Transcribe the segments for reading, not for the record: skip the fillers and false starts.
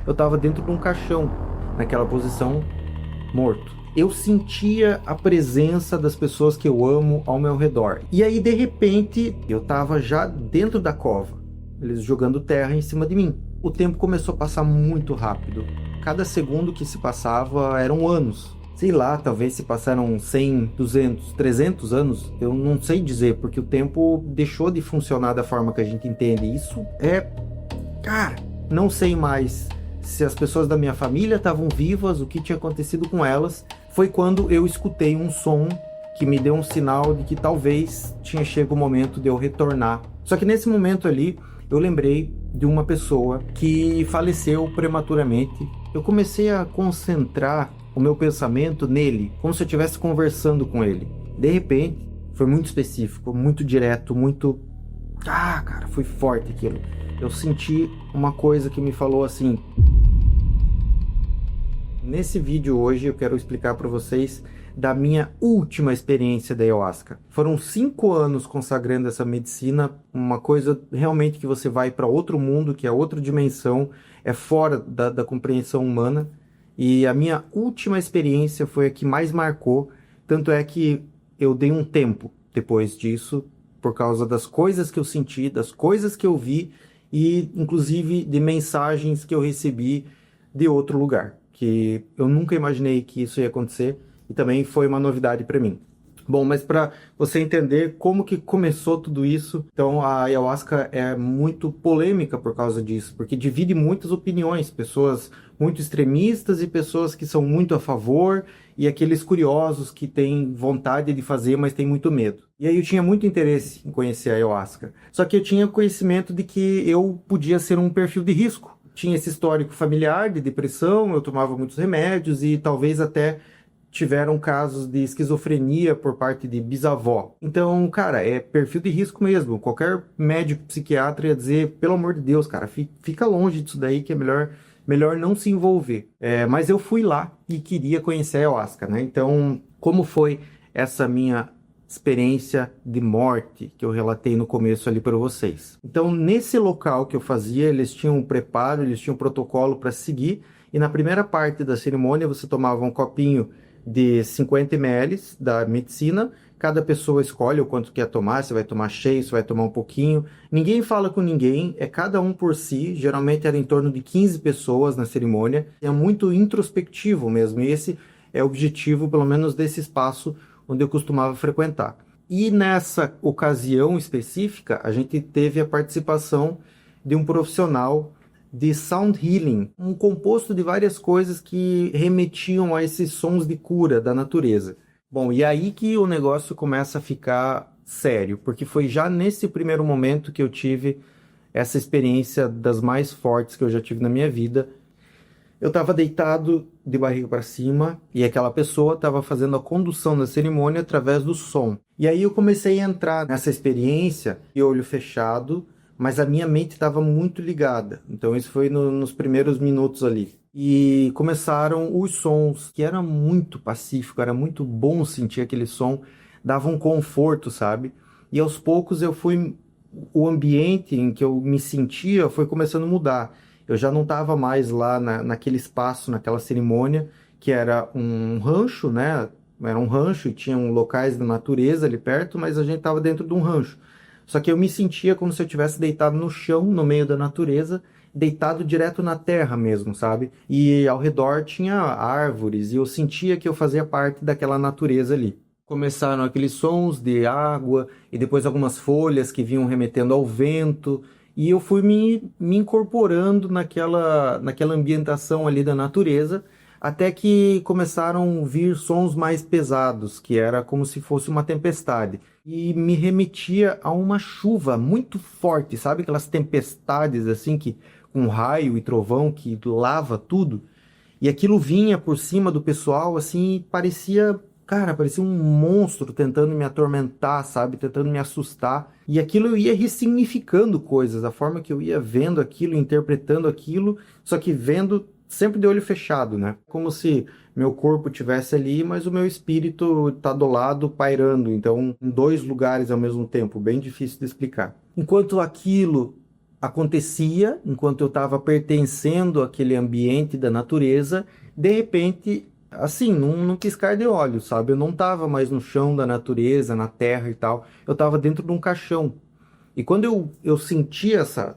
eu estava dentro de um caixão, naquela posição, morto. Eu sentia a presença das pessoas que eu amo ao meu redor. E aí, de repente, eu estava já dentro da cova, eles jogando terra em cima de mim. O tempo começou a passar muito rápido. Cada segundo que se passava eram anos. Sei lá, talvez se passaram 100, 200, 300 anos, eu não sei dizer, porque o tempo deixou de funcionar da forma que a gente entende. Isso é... Cara, não sei mais se as pessoas da minha família estavam vivas, o que tinha acontecido com elas. Foi quando eu escutei um som que me deu um sinal de que talvez tinha chegado o momento de eu retornar. Só que nesse momento ali, eu lembrei de uma pessoa que faleceu prematuramente. Eu comecei a concentrar o meu pensamento nele, como se eu estivesse conversando com ele. De repente, foi muito específico, muito direto, muito... cara, foi forte aquilo. Eu senti uma coisa que me falou assim... Nesse vídeo hoje eu quero explicar para vocês da minha última experiência da Ayahuasca. Foram 5 anos consagrando essa medicina, uma coisa realmente que você vai para outro mundo, que é outra dimensão, é fora da compreensão humana. E a minha última experiência foi a que mais marcou, tanto é que eu dei um tempo depois disso, por causa das coisas que eu senti, das coisas que eu vi e inclusive de mensagens que eu recebi de outro lugar, que eu nunca imaginei que isso ia acontecer e também foi uma novidade para mim. Bom, mas para você entender como que começou tudo isso, então a Ayahuasca é muito polêmica por causa disso, porque divide muitas opiniões, pessoas muito extremistas e pessoas que são muito a favor, e aqueles curiosos que têm vontade de fazer, mas têm muito medo. E aí eu tinha muito interesse em conhecer a Ayahuasca, só que eu tinha conhecimento de que eu podia ser um perfil de risco. Tinha esse histórico familiar de depressão, eu tomava muitos remédios e talvez até tiveram casos de esquizofrenia por parte de bisavó. Então, cara, é perfil de risco mesmo. Qualquer médico psiquiatra ia dizer, pelo amor de Deus, cara, fica longe disso daí que é melhor não se envolver. Mas eu fui lá e queria conhecer a Ayahuasca, né? Então, como foi essa minha experiência de morte que eu relatei no começo ali para vocês? Então, nesse local que eu fazia, eles tinham um preparo, eles tinham um protocolo para seguir, e na primeira parte da cerimônia você tomava um copinho de 50 ml da medicina, cada pessoa escolhe o quanto quer tomar, você vai tomar cheio, você vai tomar um pouquinho, ninguém fala com ninguém, é cada um por si, geralmente era em torno de 15 pessoas na cerimônia, é muito introspectivo mesmo, e esse é o objetivo, pelo menos desse espaço onde eu costumava frequentar. E nessa ocasião específica, a gente teve a participação de um profissional de sound healing, um composto de várias coisas que remetiam a esses sons de cura da natureza. Bom, e aí que o negócio começa a ficar sério, porque foi já nesse primeiro momento que eu tive essa experiência das mais fortes que eu já tive na minha vida. Eu estava deitado de barriga para cima e aquela pessoa estava fazendo a condução da cerimônia através do som. E aí eu comecei a entrar nessa experiência de olho fechado, mas a minha mente estava muito ligada. Então isso foi nos primeiros minutos ali. E começaram os sons, que era muito pacífico, era muito bom sentir aquele som, dava um conforto, sabe? E aos poucos o ambiente em que eu me sentia foi começando a mudar. Eu já não estava mais lá naquele espaço, naquela cerimônia, que era um rancho, né? Era um rancho e tinham locais da natureza ali perto, mas a gente estava dentro de um rancho. Só que eu me sentia como se eu tivesse deitado no chão, no meio da natureza, deitado direto na terra mesmo, sabe? E ao redor tinha árvores e eu sentia que eu fazia parte daquela natureza ali. Começaram aqueles sons de água e depois algumas folhas que vinham remetendo ao vento. E eu fui me incorporando naquela ambientação ali da natureza, até que começaram a vir sons mais pesados, que era como se fosse uma tempestade. E me remetia a uma chuva muito forte, sabe? Aquelas tempestades assim, com raio e trovão que lava tudo. E aquilo vinha por cima do pessoal, assim, e parecia... Cara, parecia um monstro tentando me atormentar, sabe? Tentando me assustar. E aquilo eu ia ressignificando coisas, a forma que eu ia vendo aquilo, interpretando aquilo, só que vendo sempre de olho fechado, né? Como se meu corpo estivesse ali, mas o meu espírito está do lado, pairando. Então, em 2 lugares ao mesmo tempo, bem difícil de explicar. Enquanto aquilo acontecia enquanto eu estava pertencendo àquele ambiente da natureza, de repente, assim, num piscar de olhos, sabe? Eu não estava mais no chão da natureza, na terra e tal, eu estava dentro de um caixão. E quando eu senti essa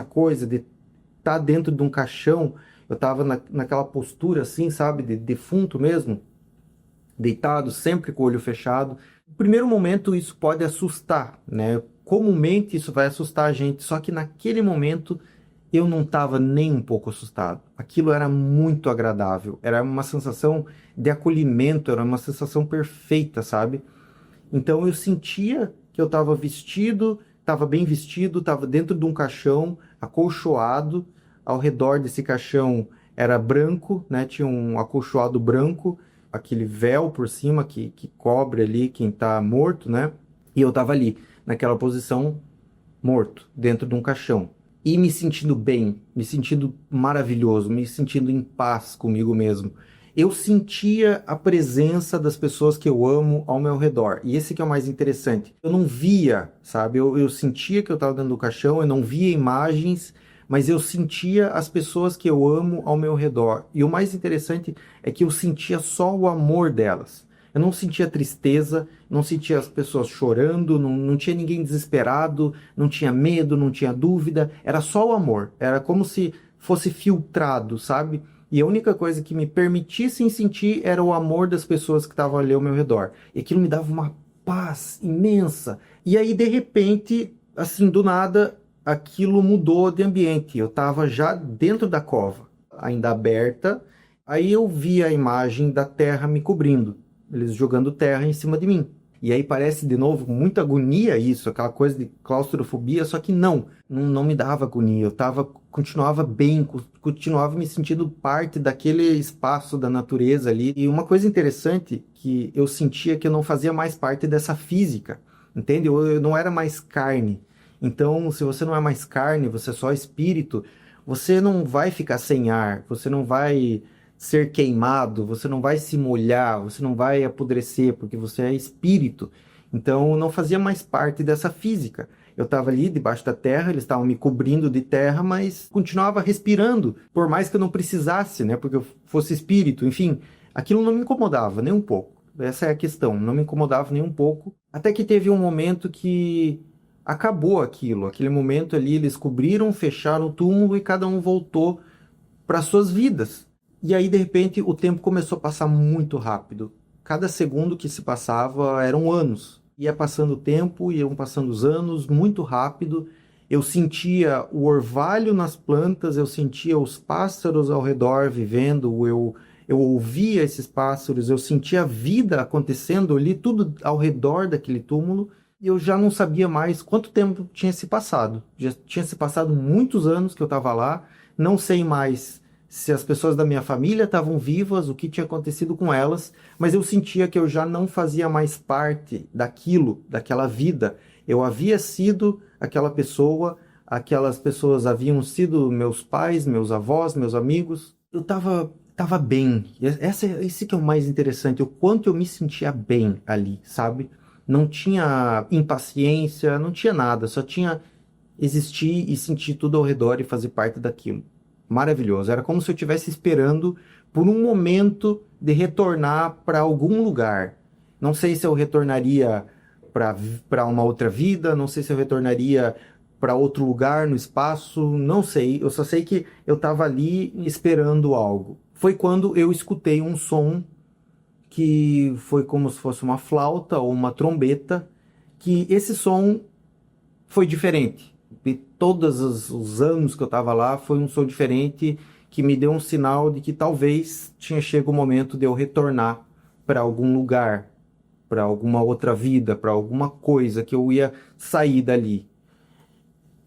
coisa de estar dentro de um caixão, eu estava naquela postura assim, sabe, de defunto mesmo, deitado, sempre com o olho fechado. No primeiro momento isso pode assustar, né? Comumente isso vai assustar a gente, só que naquele momento eu não estava nem um pouco assustado. Aquilo era muito agradável, era uma sensação de acolhimento, era uma sensação perfeita, sabe? Então eu sentia que eu estava vestido, estava bem vestido, estava dentro de um caixão, acolchoado. Ao redor desse caixão era branco, né? Tinha um acolchoado branco, aquele véu por cima que cobre ali quem está morto, né? E eu estava ali, naquela posição, morto, dentro de um caixão. E me sentindo bem, me sentindo maravilhoso, me sentindo em paz comigo mesmo. Eu sentia a presença das pessoas que eu amo ao meu redor. E esse que é o mais interessante. Eu não via, sabe? Eu sentia que eu estava dentro do caixão, eu não via imagens, mas eu sentia as pessoas que eu amo ao meu redor. E o mais interessante é que eu sentia só o amor delas. Eu não sentia tristeza, não sentia as pessoas chorando, não tinha ninguém desesperado, não tinha medo, não tinha dúvida. Era só o amor. Era como se fosse filtrado, sabe? E a única coisa que me permitisse sentir era o amor das pessoas que estavam ali ao meu redor. E aquilo me dava uma paz imensa. E aí, de repente, assim, do nada, aquilo mudou de ambiente. Eu estava já dentro da cova, ainda aberta. Aí eu vi a imagem da terra me cobrindo, eles jogando terra em cima de mim. E aí parece de novo muita agonia isso, aquela coisa de claustrofobia, só que não me dava agonia. Continuava bem, continuava me sentindo parte daquele espaço da natureza ali. E uma coisa interessante que eu sentia que eu não fazia mais parte dessa física, entende? Eu não era mais carne. Então, se você não é mais carne, você é só espírito, você não vai ficar sem ar, você não vai ser queimado, você não vai se molhar, você não vai apodrecer, porque você é espírito. Então, não fazia mais parte dessa física. Eu estava ali debaixo da terra, eles estavam me cobrindo de terra, mas continuava respirando, por mais que eu não precisasse, né? Porque eu fosse espírito, enfim, aquilo não me incomodava nem um pouco. Essa é a questão, não me incomodava nem um pouco. Até que teve um momento que acabou aquilo. Aquele momento ali, eles cobriram, fecharam o túmulo e cada um voltou para suas vidas. E aí, de repente, o tempo começou a passar muito rápido. Cada segundo que se passava eram anos. Ia passando o tempo, iam passando os anos, muito rápido. Eu sentia o orvalho nas plantas, eu sentia os pássaros ao redor vivendo, eu ouvia esses pássaros, eu sentia a vida acontecendo ali, tudo ao redor daquele túmulo. E eu já não sabia mais quanto tempo tinha se passado. Já tinha se passado muitos anos que eu estava lá, não sei mais se as pessoas da minha família estavam vivas, o que tinha acontecido com elas, mas eu sentia que eu já não fazia mais parte daquilo, daquela vida. Eu havia sido aquela pessoa, aquelas pessoas haviam sido meus pais, meus avós, meus amigos. Eu tava bem. Esse que é o mais interessante, o quanto eu me sentia bem ali, sabe? Não tinha impaciência, não tinha nada, só tinha existir e sentir tudo ao redor e fazer parte daquilo. Maravilhoso. Era como se eu estivesse esperando por um momento de retornar para algum lugar. Não sei se eu retornaria para uma outra vida, não sei se eu retornaria para outro lugar no espaço, não sei. Eu só sei que eu estava ali esperando algo. Foi quando eu escutei um som que foi como se fosse uma flauta ou uma trombeta, que esse som foi diferente. De todos os anos que eu estava lá, foi um som diferente que me deu um sinal de que talvez tinha chegado o momento de eu retornar para algum lugar, para alguma outra vida, para alguma coisa que eu ia sair dali.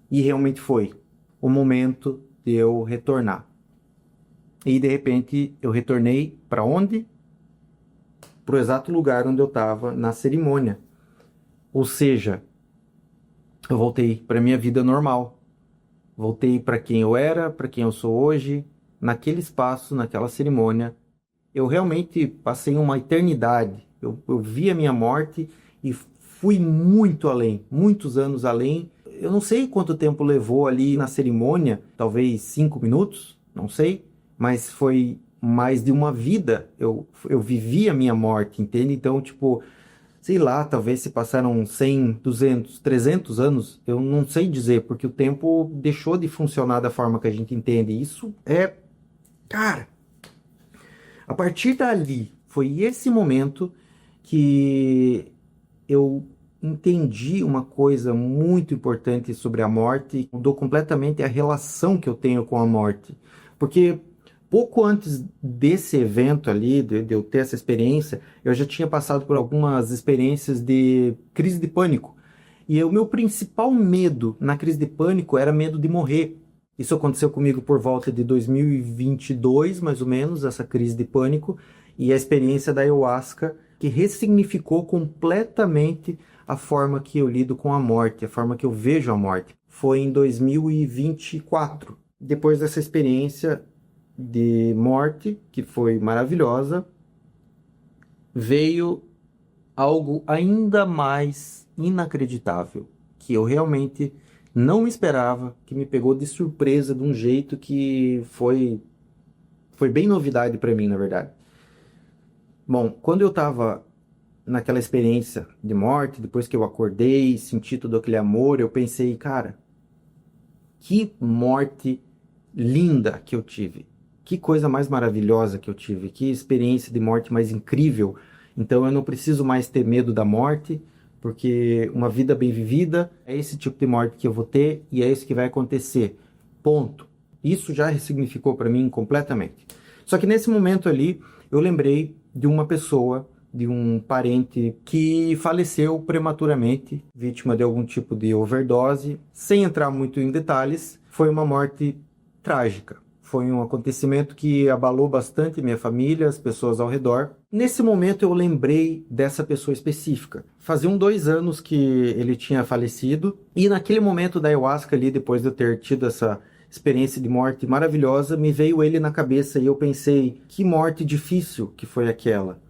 E realmente foi o momento de eu retornar. E de repente eu retornei para onde? Para o exato lugar onde eu estava na cerimônia. Ou seja, eu voltei para minha vida normal. Voltei para quem eu era, para quem eu sou hoje, naquele espaço, naquela cerimônia. Eu realmente passei uma eternidade. Eu vi a minha morte e fui muito além, muitos anos além. Eu não sei quanto tempo levou ali na cerimônia, talvez 5 minutos, não sei, mas foi mais de uma vida. Eu vivi a minha morte, entende? Então, tipo, sei lá, talvez se passaram 100, 200, 300 anos, eu não sei dizer, porque o tempo deixou de funcionar da forma que a gente entende. Isso é, cara, a partir dali, foi esse momento que eu entendi uma coisa muito importante sobre a morte, mudou completamente a relação que eu tenho com a morte. Porque pouco antes desse evento ali, de eu ter essa experiência, eu já tinha passado por algumas experiências de crise de pânico. E o meu principal medo na crise de pânico era medo de morrer. Isso aconteceu comigo por volta de 2022, mais ou menos, essa crise de pânico, e a experiência da ayahuasca, que ressignificou completamente a forma que eu lido com a morte, a forma que eu vejo a morte. Foi em 2024. Depois dessa experiência de morte, que foi maravilhosa, veio algo ainda mais inacreditável, que eu realmente não me esperava, que me pegou de surpresa de um jeito que foi bem novidade para mim, na verdade. Bom, quando eu estava naquela experiência de morte, depois que eu acordei, senti todo aquele amor, eu pensei, cara, que morte linda que eu tive. Que coisa mais maravilhosa que eu tive. Que experiência de morte mais incrível. Então eu não preciso mais ter medo da morte, porque uma vida bem vivida é esse tipo de morte que eu vou ter e é isso que vai acontecer. Ponto. Isso já ressignificou para mim completamente. Só que nesse momento ali, eu lembrei de uma pessoa, de um parente que faleceu prematuramente, vítima de algum tipo de overdose. Sem entrar muito em detalhes, foi uma morte trágica. Foi um acontecimento que abalou bastante minha família, as pessoas ao redor. Nesse momento eu lembrei dessa pessoa específica. Faziam 2 anos que ele tinha falecido, e naquele momento da ayahuasca ali, depois de eu ter tido essa experiência de morte maravilhosa, me veio ele na cabeça e eu pensei, que morte difícil que foi aquela.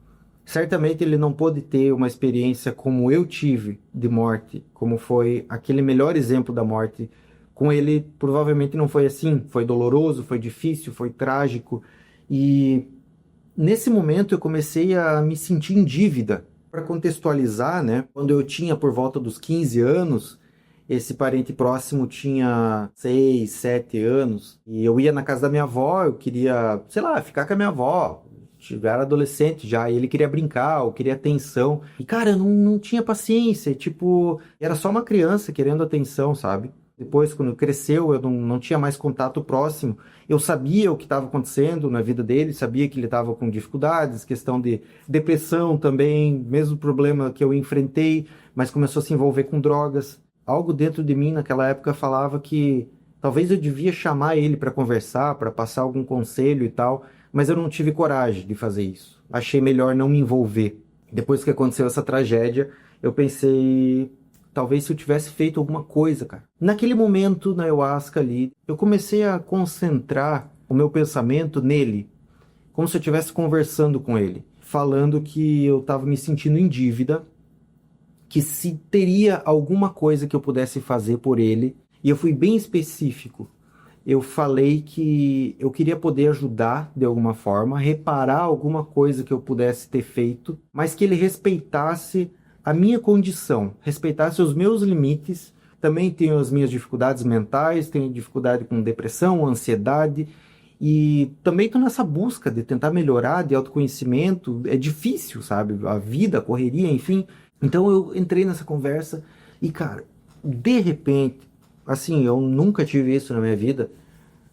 Certamente ele não pôde ter uma experiência como eu tive de morte, como foi aquele melhor exemplo da morte. Com ele, provavelmente não foi assim. Foi doloroso, foi difícil, foi trágico. E nesse momento eu comecei a me sentir em dívida. Para contextualizar, né? Quando eu tinha por volta dos 15 anos, esse parente próximo tinha 6, 7 anos. E eu ia na casa da minha avó, eu queria, sei lá, ficar com a minha avó. Eu era adolescente já, e ele queria brincar, eu queria atenção. E, cara, eu não tinha paciência. Tipo, era só uma criança querendo atenção, sabe? Depois, quando cresceu, eu não tinha mais contato próximo. Eu sabia o que estava acontecendo na vida dele, sabia que ele estava com dificuldades, questão de depressão também, mesmo problema que eu enfrentei, mas começou a se envolver com drogas. Algo dentro de mim naquela época falava que talvez eu devia chamar ele para conversar, para passar algum conselho e tal, mas eu não tive coragem de fazer isso. Achei melhor não me envolver. Depois que aconteceu essa tragédia, eu pensei, talvez se eu tivesse feito alguma coisa, cara. Naquele momento, na ayahuasca ali, eu comecei a concentrar o meu pensamento nele, como se eu estivesse conversando com ele, falando que eu estava me sentindo em dívida, que se teria alguma coisa que eu pudesse fazer por ele, e eu fui bem específico. Eu falei que eu queria poder ajudar de alguma forma, reparar alguma coisa que eu pudesse ter feito, mas que ele respeitasse a minha condição, respeitasse os meus limites. Também tenho as minhas dificuldades mentais, tenho dificuldade com depressão, ansiedade, e também estou nessa busca de tentar melhorar, de autoconhecimento. É difícil, sabe? A vida, a correria, enfim. Então eu entrei nessa conversa e, cara, de repente, assim, eu nunca tive isso na minha vida,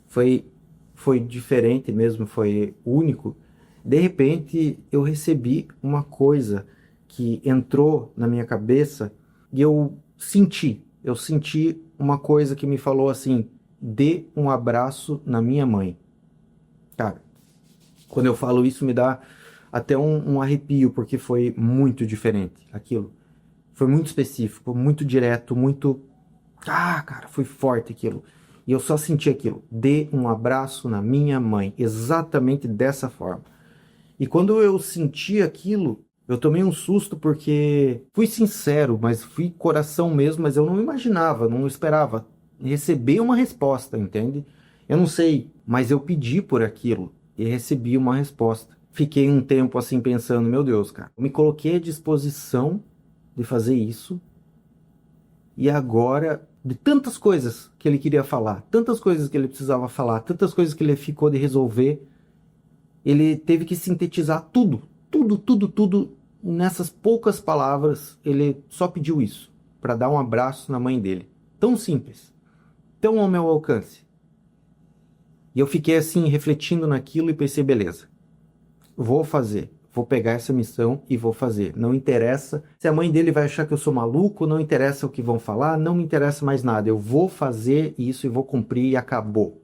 foi diferente mesmo, foi único. De repente eu recebi uma coisa que entrou na minha cabeça e eu senti uma coisa que me falou assim, dê um abraço na minha mãe. Cara, quando eu falo isso me dá até um arrepio, porque foi muito diferente aquilo. Foi muito específico, muito direto, muito... Ah, cara, foi forte aquilo. E eu só senti aquilo. Dê um abraço na minha mãe. Exatamente dessa forma. E quando eu senti aquilo, Eu tomei um susto porque fui sincero, mas fui coração mesmo, mas eu não imaginava, não esperava receber uma resposta, entende? Eu não sei, mas eu pedi por aquilo e recebi uma resposta. Fiquei um tempo assim pensando, meu Deus, cara, eu me coloquei à disposição de fazer isso e agora, de tantas coisas que ele queria falar, tantas coisas que ele precisava falar, tantas coisas que ele ficou de resolver, ele teve que sintetizar tudo, tudo, tudo, tudo nessas poucas palavras. Ele só pediu isso, para dar um abraço na mãe dele. Tão simples, tão ao meu alcance. E eu fiquei assim, refletindo naquilo e pensei, beleza, vou fazer. Vou pegar essa missão e vou fazer. Não interessa se a mãe dele vai achar que eu sou maluco, não interessa o que vão falar, não me interessa mais nada. Eu vou fazer isso e vou cumprir e acabou.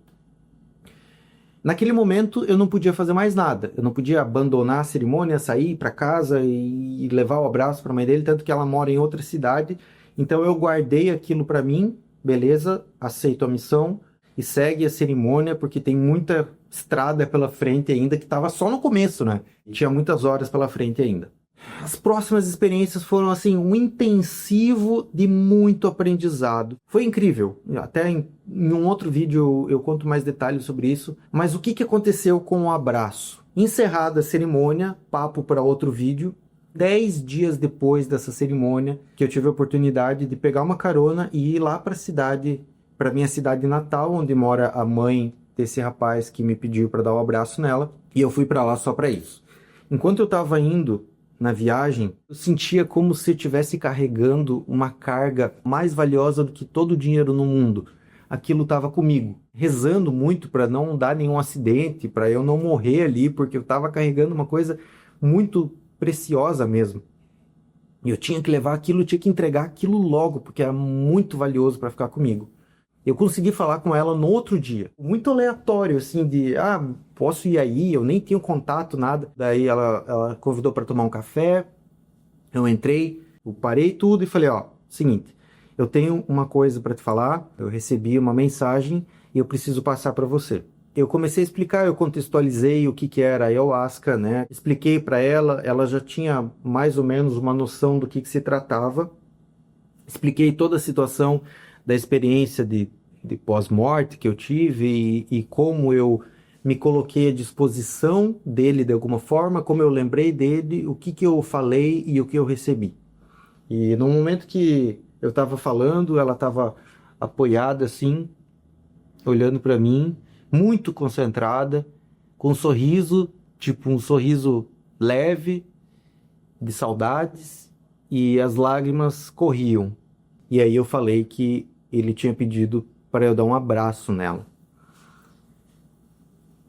Naquele momento eu não podia fazer mais nada. Eu não podia abandonar a cerimônia, sair para casa e levar o abraço para a mãe dele, tanto que ela mora em outra cidade. Então eu guardei aquilo para mim, beleza, aceito a missão e segue a cerimônia, porque tem muita estrada pela frente ainda, que estava só no começo, né? E tinha muitas horas pela frente ainda. As próximas experiências foram assim um intensivo de muito aprendizado. Foi incrível. Até em um outro vídeo eu conto mais detalhes sobre isso. Mas o que aconteceu com o abraço? Encerrada a cerimônia, papo para outro vídeo. 10 dias depois dessa cerimônia, que eu tive a oportunidade de pegar uma carona e ir lá para a cidade, para minha cidade natal, onde mora a mãe desse rapaz que me pediu para dar um abraço nela. E eu fui para lá só para isso. Enquanto eu estava indo na viagem, eu sentia como se eu estivesse carregando uma carga mais valiosa do que todo o dinheiro no mundo. Aquilo estava comigo, rezando muito para não dar nenhum acidente, para eu não morrer ali, porque eu estava carregando uma coisa muito preciosa mesmo. E eu tinha que levar aquilo, eu tinha que entregar aquilo logo, porque era muito valioso para ficar comigo. Eu consegui falar com ela no outro dia. Muito aleatório, assim, posso ir aí? Eu nem tinha contato, nada. Daí ela convidou para tomar um café. Eu entrei, eu parei tudo e falei, ó, seguinte, eu tenho uma coisa para te falar. Eu recebi uma mensagem e eu preciso passar para você. Eu comecei a explicar, eu contextualizei o que era a ayahuasca, né? Expliquei para ela, ela já tinha mais ou menos uma noção do que se tratava. Expliquei toda a situação da experiência de pós-morte que eu tive e como eu me coloquei à disposição dele de alguma forma, como eu lembrei dele, o que eu falei e o que eu recebi. E no momento que eu estava falando, ela estava apoiada assim, olhando para mim, muito concentrada, com um sorriso, tipo um sorriso leve, de saudades, e as lágrimas corriam. E aí eu falei que ele tinha pedido para eu dar um abraço nela.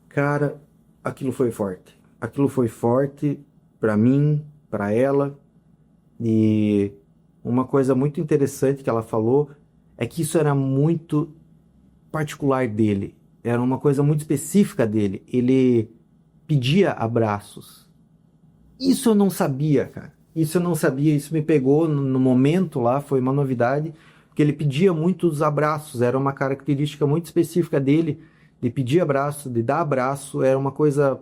Cara, aquilo foi forte. Aquilo foi forte para mim, para ela. E uma coisa muito interessante que ela falou é que isso era muito particular dele. Era uma coisa muito específica dele. Ele pedia abraços. Isso eu não sabia, cara. Isso eu não sabia. Isso me pegou no momento lá. Foi uma novidade. Porque ele pedia muitos abraços, era uma característica muito específica dele, de pedir abraço, de dar abraço, era uma coisa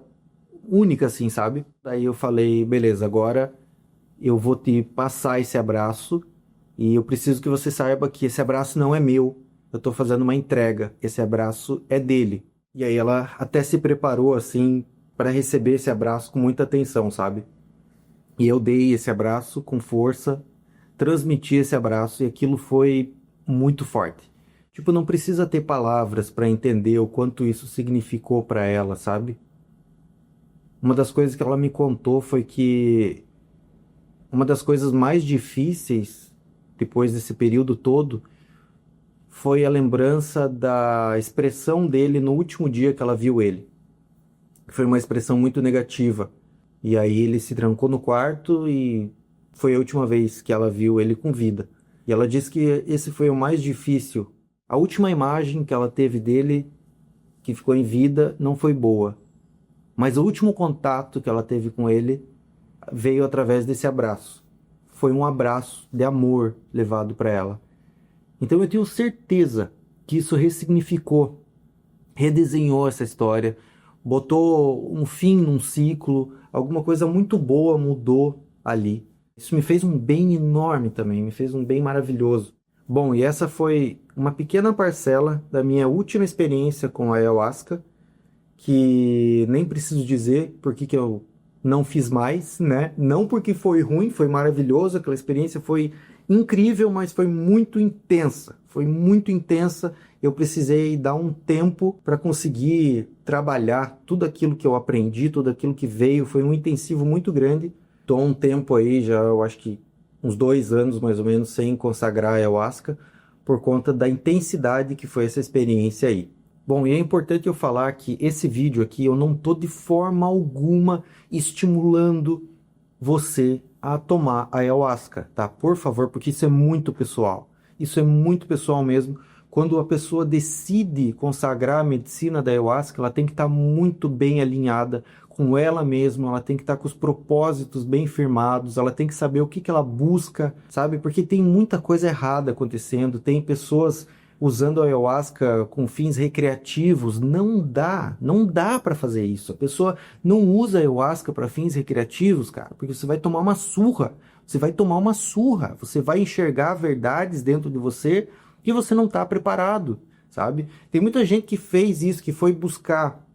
única assim, sabe? Daí eu falei, beleza, agora eu vou te passar esse abraço e eu preciso que você saiba que esse abraço não é meu, eu tô fazendo uma entrega, esse abraço é dele. E aí ela até se preparou assim para receber esse abraço com muita atenção, sabe? E eu dei esse abraço com força, transmiti esse abraço e aquilo foi muito forte. Tipo, não precisa ter palavras para entender o quanto isso significou para ela, sabe? Uma das coisas que ela me contou foi que uma das coisas mais difíceis depois desse período todo foi a lembrança da expressão dele no último dia que ela viu ele. Foi uma expressão muito negativa. E aí ele se trancou no quarto e foi a última vez que ela viu ele com vida. E ela disse que esse foi o mais difícil. A última imagem que ela teve dele, que ficou em vida, não foi boa. Mas o último contato que ela teve com ele veio através desse abraço. Foi um abraço de amor levado para ela. Então eu tenho certeza que isso ressignificou, redesenhou essa história, botou um fim num ciclo, alguma coisa muito boa mudou ali. Isso me fez um bem enorme também, me fez um bem maravilhoso. Bom, e essa foi uma pequena parcela da minha última experiência com a ayahuasca, que nem preciso dizer por que eu não fiz mais, né? Não porque foi ruim, foi maravilhoso, aquela experiência foi incrível, mas foi muito intensa. Foi muito intensa. Eu precisei dar um tempo para conseguir trabalhar tudo aquilo que eu aprendi, tudo aquilo que veio. Foi um intensivo muito grande. Estou há um tempo aí, já eu acho que uns 2 anos mais ou menos, sem consagrar a ayahuasca, por conta da intensidade que foi essa experiência aí. Bom, e é importante eu falar que esse vídeo aqui eu não estou de forma alguma estimulando você a tomar a ayahuasca, tá? Por favor, porque isso é muito pessoal. Isso é muito pessoal mesmo. Quando a pessoa decide consagrar a medicina da ayahuasca, ela tem que estar muito bem alinhada com ela mesma, ela tem que estar com os propósitos bem firmados, ela tem que saber o que que ela busca, sabe? Porque tem muita coisa errada acontecendo, tem pessoas usando a ayahuasca com fins recreativos. Não dá para fazer isso. A pessoa não usa a ayahuasca para fins recreativos, cara, porque você vai tomar uma surra. Você vai tomar uma surra. Você vai enxergar verdades dentro de você que você não está preparado, sabe? Tem muita gente que fez isso, que foi buscar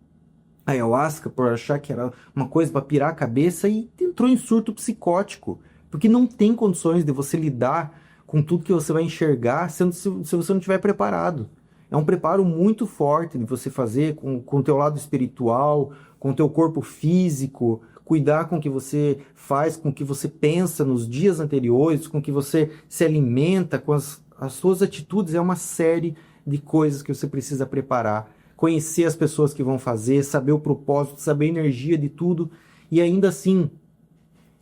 a ayahuasca por achar que era uma coisa para pirar a cabeça e entrou em surto psicótico, porque não tem condições de você lidar com tudo que você vai enxergar se você não estiver preparado. É um preparo muito forte de você fazer com o teu lado espiritual, com o teu corpo físico, cuidar com o que você faz, com o que você pensa nos dias anteriores, com o que você se alimenta, com as suas atitudes. É uma série de coisas que você precisa preparar. Conhecer as pessoas que vão fazer, saber o propósito, saber a energia de tudo. E ainda assim,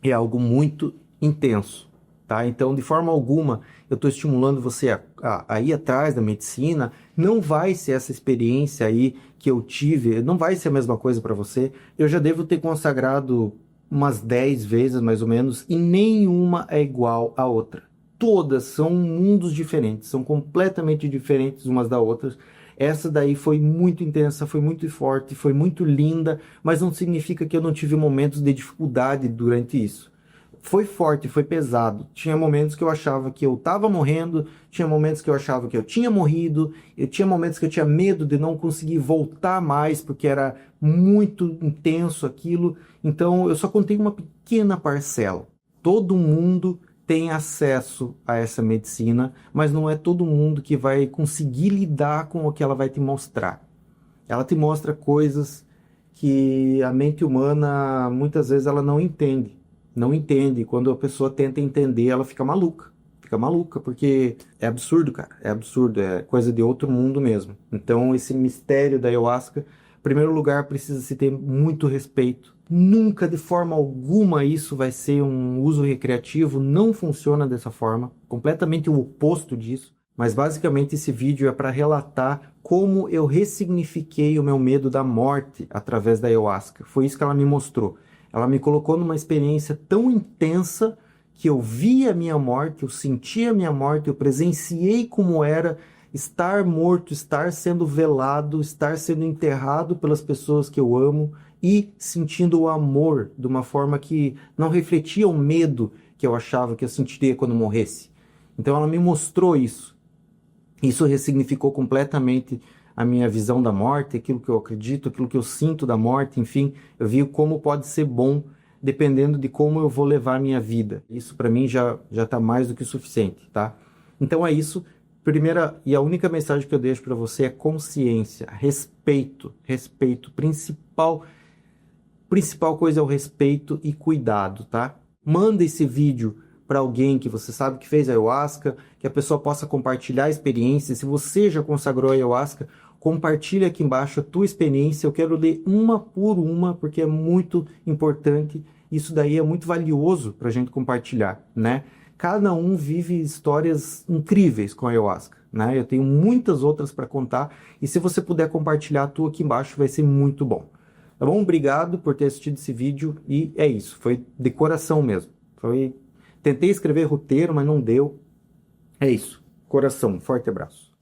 é algo muito intenso. Tá? Então, de forma alguma, eu estou estimulando você a ir atrás da medicina. Não vai ser essa experiência aí que eu tive, não vai ser a mesma coisa para você. Eu já devo ter consagrado umas 10 vezes, mais ou menos, e nenhuma é igual à outra. Todas são mundos diferentes, são completamente diferentes umas das outras. Essa daí foi muito intensa, foi muito forte, foi muito linda, mas não significa que eu não tive momentos de dificuldade durante isso. Foi forte, foi pesado. Tinha momentos que eu achava que eu estava morrendo, tinha momentos que eu achava que eu tinha morrido, eu tinha momentos que eu tinha medo de não conseguir voltar mais, porque era muito intenso aquilo. Então, eu só contei uma pequena parcela. Todo mundo tem acesso a essa medicina, mas não é todo mundo que vai conseguir lidar com o que ela vai te mostrar. Ela te mostra coisas que a mente humana, muitas vezes, ela não entende. Não entende. Quando a pessoa tenta entender, ela fica maluca. Fica maluca, porque é absurdo, cara. É absurdo, é coisa de outro mundo mesmo. Então, esse mistério da ayahuasca, em primeiro lugar, precisa se ter muito respeito. Nunca, de forma alguma, isso vai ser um uso recreativo. Não funciona dessa forma. Completamente o oposto disso. Mas, basicamente, esse vídeo é para relatar como eu ressignifiquei o meu medo da morte através da ayahuasca. Foi isso que ela me mostrou. Ela me colocou numa experiência tão intensa que eu vi a minha morte, eu senti a minha morte, eu presenciei como era estar morto, estar sendo velado, estar sendo enterrado pelas pessoas que eu amo e sentindo o amor de uma forma que não refletia o medo que eu achava que eu sentiria quando morresse. Então ela me mostrou isso. Isso ressignificou completamente a minha visão da morte, aquilo que eu acredito, aquilo que eu sinto da morte, enfim, eu vi como pode ser bom dependendo de como eu vou levar a minha vida. Isso para mim já está mais do que suficiente, tá? Então é isso. Primeira e a única mensagem que eu deixo para você é consciência, respeito, respeito. Principal coisa é o respeito e cuidado, tá? Manda esse vídeo para alguém que você sabe que fez ayahuasca, que a pessoa possa compartilhar a experiência. Se você já consagrou a ayahuasca, compartilha aqui embaixo a tua experiência. Eu quero ler uma por uma, porque é muito importante. Isso daí é muito valioso para a gente compartilhar, né? Cada um vive histórias incríveis com a ayahuasca, né? Eu tenho muitas outras para contar, e se você puder compartilhar a tua aqui embaixo, vai ser muito bom. Tá bom? Obrigado por ter assistido esse vídeo, e é isso. Foi de coração mesmo. Tentei escrever roteiro, mas não deu. É isso. Coração. Forte abraço.